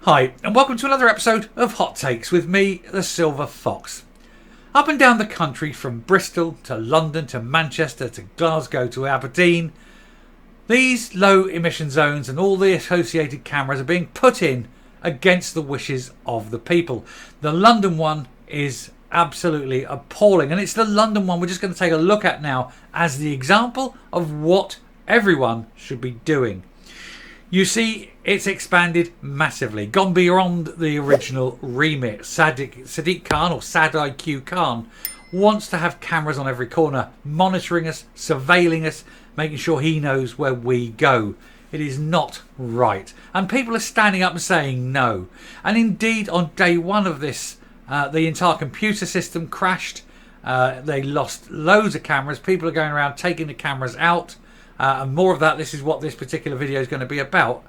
Hi, and welcome to another episode of Hot Takes with me, the Silver Fox. Up and down the country, from Bristol to London to Manchester to Glasgow to Aberdeen, these low emission zones and all the associated cameras are being put in against the wishes of the people. The London one is absolutely appalling, and it's the London one we're just going to take a look at now as the example of what everyone should be doing. You see, it's expanded massively, gone beyond the original remit. Sadiq Khan, or Sad-IQ Khan, wants to have cameras on every corner, monitoring us, surveilling us, making sure he knows where we go. It is not right. And people are standing up and saying no. And indeed, on day one of this, the entire computer system crashed. They lost loads of cameras. People are going around taking the cameras out. And more of that. This is what this particular video is going to be about.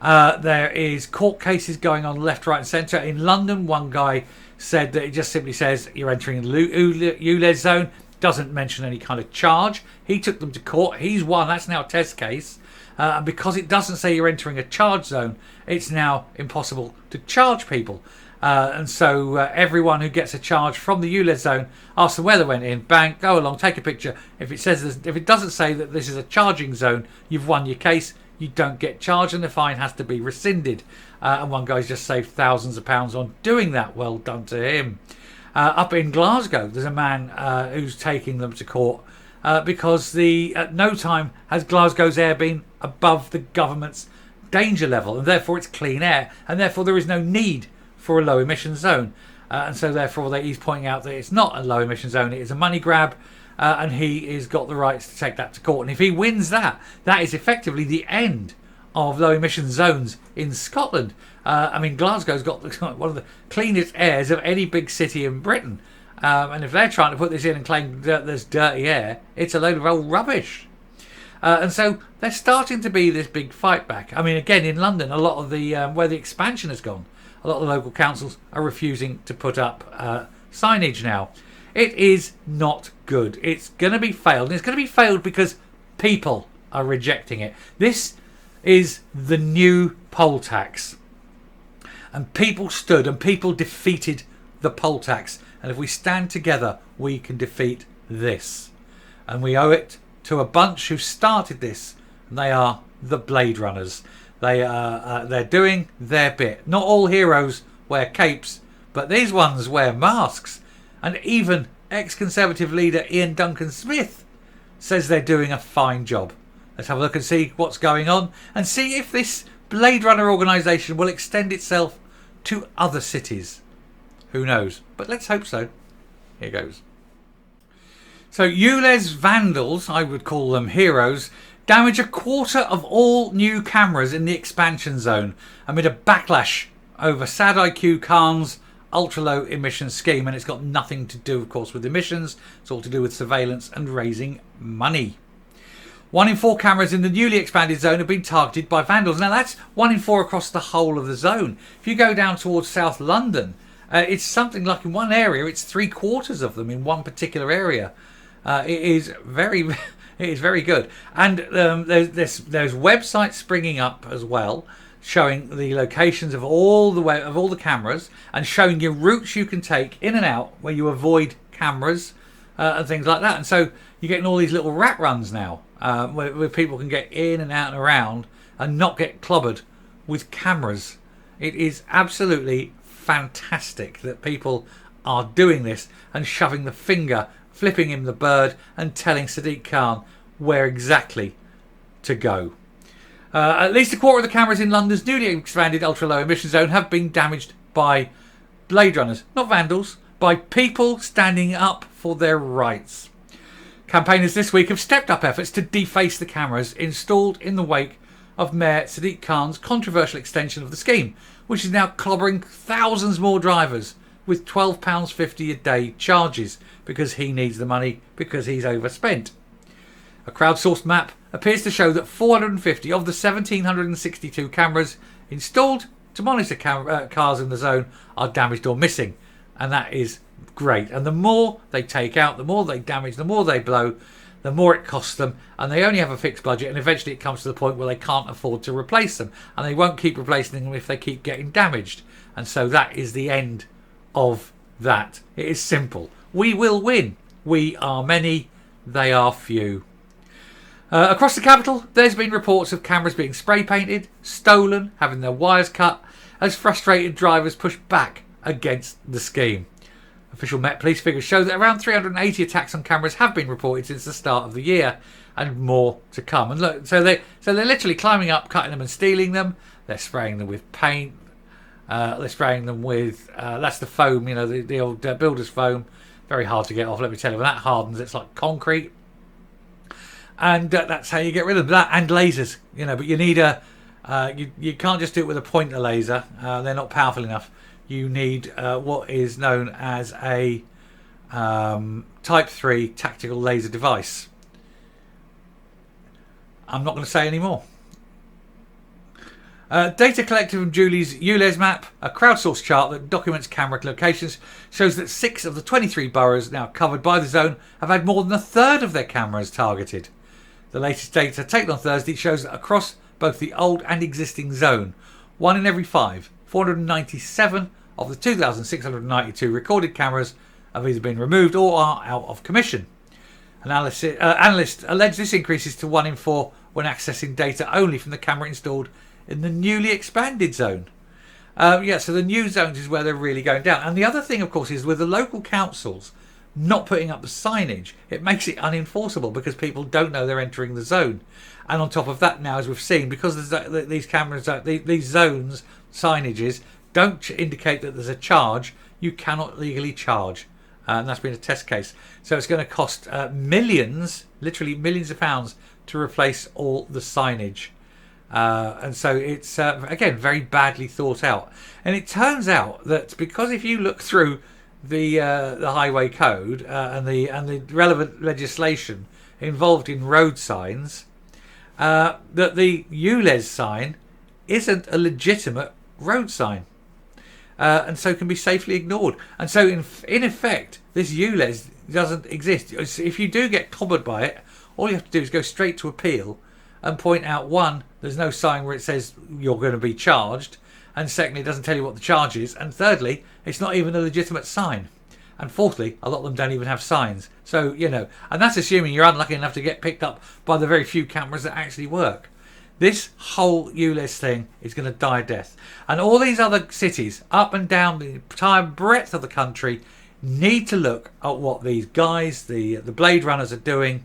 There is court cases going on left, right and centre. In London, one guy said that it just simply says you're entering the ULEZ zone. Doesn't mention any kind of charge. He took them to court. He's won. That's now a test case. And because it doesn't say you're entering a charge zone, it's now impossible to charge people. And so everyone who gets a charge from the ULEZ zone, asks them where they went in, bang, go along, take a picture. If it doesn't say that this is a charging zone, you've won your case. You don't get charged, and the fine has to be rescinded. And one guy's just saved thousands of pounds on doing that. Well done to him. Up in Glasgow, there's a man who's taking them to court because at no time has Glasgow's air been above the government's danger level, and therefore it's clean air, and therefore there is no need for a low emission zone. And so therefore he's pointing out that it's not a low emission zone, it is a money grab, and he has got the rights to take that to court. And if he wins that is effectively the end of low emission zones in Scotland. I mean, Glasgow's got one of the cleanest airs of any big city in Britain, and if they're trying to put this in and claim that there's dirty air, it's a load of old rubbish. And so there's starting to be this big fight back. I mean, again, in London, a lot of the where the expansion has gone, a lot of the local councils are refusing to put up signage now. It is not good. It's going to be failed. And it's going to be failed because people are rejecting it. This is the new poll tax. And people stood and people defeated the poll tax. And if we stand together, we can defeat this. And we owe it to a bunch who started this. And they are the Blade Runners. They're doing their bit. Not all heroes wear capes, but these ones wear masks. And even ex-Conservative leader Ian Duncan Smith says they're doing a fine job. Let's have a look and see what's going on and see if this Blade Runner organisation will extend itself to other cities. Who knows? But let's hope so. Here goes. So ULEZ Vandals, I would call them heroes, damage a quarter of all new cameras in the expansion zone amid a backlash over Sad-IQ Khan's ultra-low emission scheme. And it's got nothing to do, of course, with emissions. It's all to do with surveillance and raising money. 1 in 4 cameras in the newly expanded zone have been targeted by Vandals. Now, that's 1 in 4 across the whole of the zone. If you go down towards South London, it's something like in one area, it's 3/4 of them in one particular area. It is very good. And there's websites springing up as well, showing the locations of all the cameras and showing you routes you can take in and out where you avoid cameras and things like that. And so you're getting all these little rat runs now where people can get in and out and around and not get clobbered with cameras. It is absolutely fantastic that people are doing this and shoving the finger, flipping him the bird and telling Sadiq Khan where exactly to go. At least a quarter of the cameras in London's newly expanded ultra-low emission zone have been damaged by Blade Runners, not Vandals, by people standing up for their rights. Campaigners this week have stepped up efforts to deface the cameras installed in the wake of Mayor Sadiq Khan's controversial extension of the scheme, which is now clobbering thousands more drivers with £12.50 a day charges because he needs the money because he's overspent. A crowdsourced map appears to show that 450 of the 1,762 cameras installed to monitor cars in the zone are damaged or missing, and that is great. And the more they take out, the more they damage, the more they blow, the more it costs them, and they only have a fixed budget, and eventually it comes to the point where they can't afford to replace them, and they won't keep replacing them if they keep getting damaged. And so that is the end of that. It is simple. We will win. We are many, they are few. Across the capital, there's been reports of cameras being spray painted, stolen, having their wires cut, as frustrated drivers push back against the scheme. Official Met Police figures show that around 380 attacks on cameras have been reported since the start of the year, and more to come. And look, so they're literally climbing up, cutting them and stealing them. They're spraying them with paint. They're spraying them with that's the foam, the old builder's foam. Very hard to get off, let me tell you. When that hardens, it's like concrete. And that's how you get rid of them. That and lasers, but you need you can't just do it with a pointer laser. They're not powerful enough. You need what is known as a Type 3 tactical laser device. I'm not going to say any more. Data collected from Julie's ULEZ map, a crowdsourced chart that documents camera locations, shows that 6 of the 23 boroughs now covered by the zone have had more than a third of their cameras targeted. The latest data taken on Thursday shows that across both the old and existing zone, 1 in every 5, 497 of the 2,692 recorded cameras have either been removed or are out of commission. Analysts allege this increases to 1 in 4 when accessing data only from the camera installed in the newly expanded zone. So the new zones is where they're really going down. And the other thing, of course, is with the local councils not putting up the signage, it makes it unenforceable because people don't know they're entering the zone. And on top of that, now, as we've seen, because these cameras, these zones signages don't indicate that there's a charge, you cannot legally charge. And that's been a test case. So it's going to cost millions, literally millions of pounds, to replace all the signage. And so it's, again, very badly thought out. And it turns out that because if you look through the highway code and the relevant legislation involved in road signs, that the ULEZ sign isn't a legitimate road sign. And so can be safely ignored. And so in effect, this ULEZ doesn't exist. If you do get clobbered by it, all you have to do is go straight to appeal and point out, one, there's no sign where it says you're going to be charged, and secondly, it doesn't tell you what the charge is, and thirdly, it's not even a legitimate sign, and fourthly, a lot of them don't even have signs. So, and that's assuming you're unlucky enough to get picked up by the very few cameras that actually work. This whole ULEZ thing is going to die a death. And all these other cities, up and down the entire breadth of the country, need to look at what these guys, the Blade Runners, are doing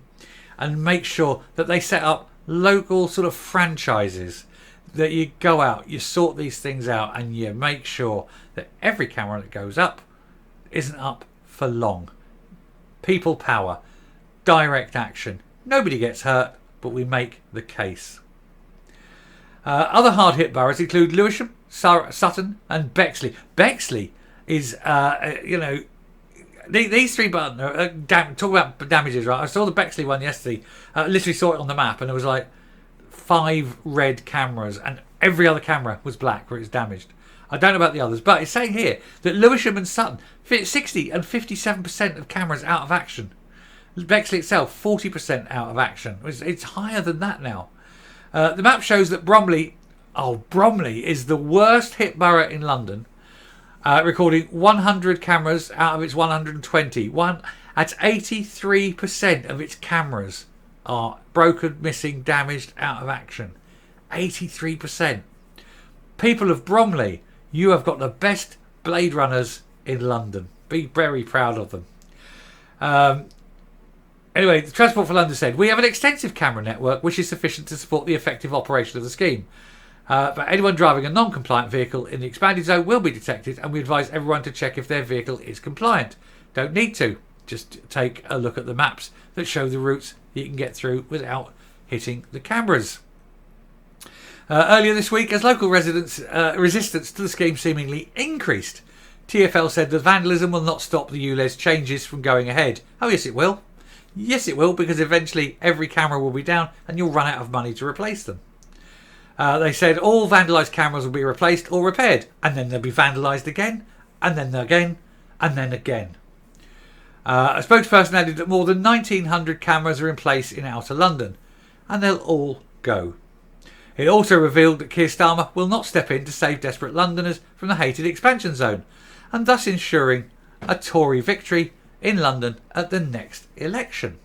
and make sure that they set up local sort of franchises, that you go out, you sort these things out, and you make sure that every camera that goes up isn't up for long. People power, direct action. Nobody gets hurt, but we make the case. Other hard-hit boroughs include Lewisham, Sutton and Bexley. Bexley is, these three buttons, talk about damages, right? I saw the Bexley one yesterday. Literally saw it on the map, and it was like 5 red cameras, and every other camera was black where it was damaged. I don't know about the others, but it's saying here that Lewisham and Sutton fit 60 and 57% of cameras out of action. Bexley itself, 40% out of action. It's higher than that now. The map shows that Bromley is the worst hit borough in London, recording 100 cameras out of its 120. At 83% of its cameras are broken, missing, damaged, out of action. 83%. People of Bromley, you have got the best Blade Runners in London. Be very proud of them. Anyway, the Transport for London said, we have an extensive camera network which is sufficient to support the effective operation of the scheme. But anyone driving a non-compliant vehicle in the expanded zone will be detected, and we advise everyone to check if their vehicle is compliant. Don't need to. Just take a look at the maps that show the routes you can get through without hitting the cameras. Earlier this week, as local residents' resistance to the scheme seemingly increased, TfL said that vandalism will not stop the ULEZ changes from going ahead. Oh yes it will. Yes it will, because eventually every camera will be down and you'll run out of money to replace them. They said all vandalised cameras will be replaced or repaired, and then they'll be vandalised again, and then again, and then again. A spokesperson added that more than 1,900 cameras are in place in outer London, and they'll all go. It also revealed that Keir Starmer will not step in to save desperate Londoners from the hated expansion zone, and thus ensuring a Tory victory in London at the next election.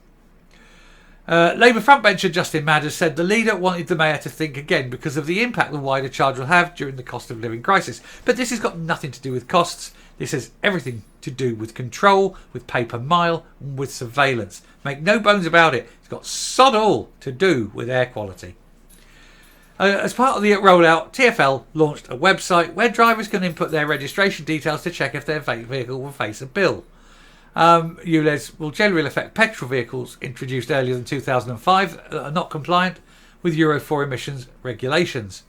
Labour frontbencher Justin Madders said the leader wanted the mayor to think again because of the impact the wider charge will have during the cost of living crisis. But this has got nothing to do with costs. This has everything to do with control, with pay per mile, and with surveillance. Make no bones about it. It's got sod all to do with air quality. As part of the rollout, TfL launched a website where drivers can input their registration details to check if their vehicle will face a bill. ULEZ will generally affect petrol vehicles introduced earlier than 2005 that are not compliant with Euro 4 emissions regulations.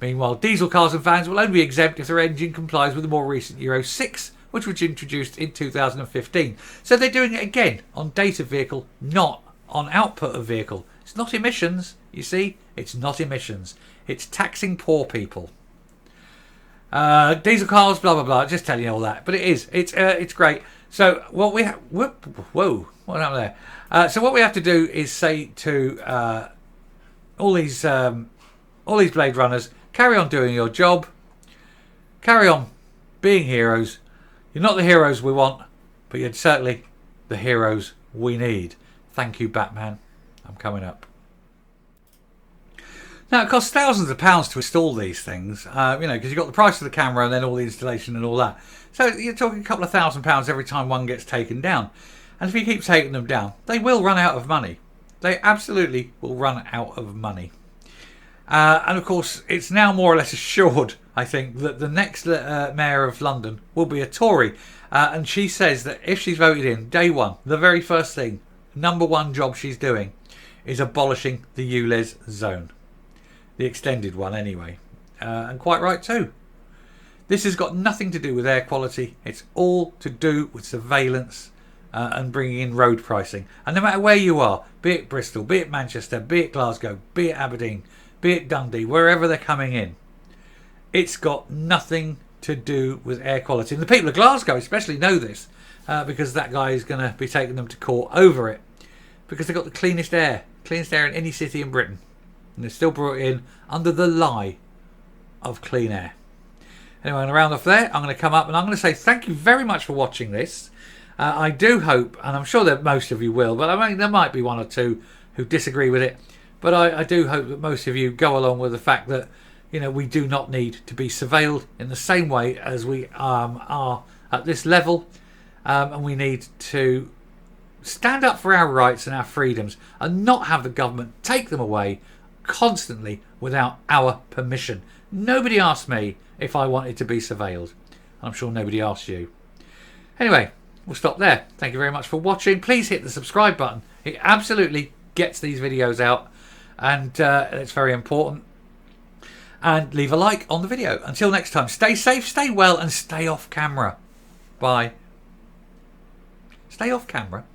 Meanwhile, diesel cars and vans will only be exempt if their engine complies with the more recent Euro 6, which was introduced in 2015. So they're doing it again on date of vehicle, not on output of vehicle. It's not emissions, you see. It's not emissions. It's taxing poor people. Diesel cars, blah, blah, blah. Just telling you all that. But it is. It's great. So what we have... Whoa. What happened there? So what we have to do is say to all these Blade Runners, carry on doing your job. Carry on being heroes. You're not the heroes we want, but you're certainly the heroes we need. Thank you, Batman. I'm coming up. Now, it costs thousands of pounds to install these things, because you've got the price of the camera and then all the installation and all that. So you're talking a couple of £1,000 every time one gets taken down. And if you keep taking them down, they will run out of money. They absolutely will run out of money. And of course, it's now more or less assured, I think, that the next mayor of London will be a Tory. And she says that if she's voted in, day one, the very first thing, number one job she's doing is abolishing the ULEZ zone. The extended one anyway. And quite right too. This has got nothing to do with air quality. It's all to do with surveillance and bringing in road pricing. And no matter where you are, be it Bristol, be it Manchester, be it Glasgow, be it Aberdeen, be it Dundee, wherever they're coming in, it's got nothing to do with air quality. And the people of Glasgow especially know this because that guy is going to be taking them to court over it because they've got the cleanest air in any city in Britain. And they're still brought in under the lie of clean air. Anyway, I'm going to round off there. I'm going to come up and I'm going to say thank you very much for watching this. I do hope, and I'm sure that most of you will, but I mean, there might be one or two who disagree with it. But I do hope that most of you go along with the fact that, we do not need to be surveilled in the same way as we are at this level. And we need to stand up for our rights and our freedoms and not have the government take them away constantly without our permission. Nobody asked me if I wanted to be surveilled. I'm sure nobody asked you. Anyway, we'll stop there. Thank you very much for watching. Please hit the subscribe button. It absolutely gets these videos out and it's very important. And leave a like on the video. Until next time, stay safe, stay well and stay off camera. Bye. Stay off camera.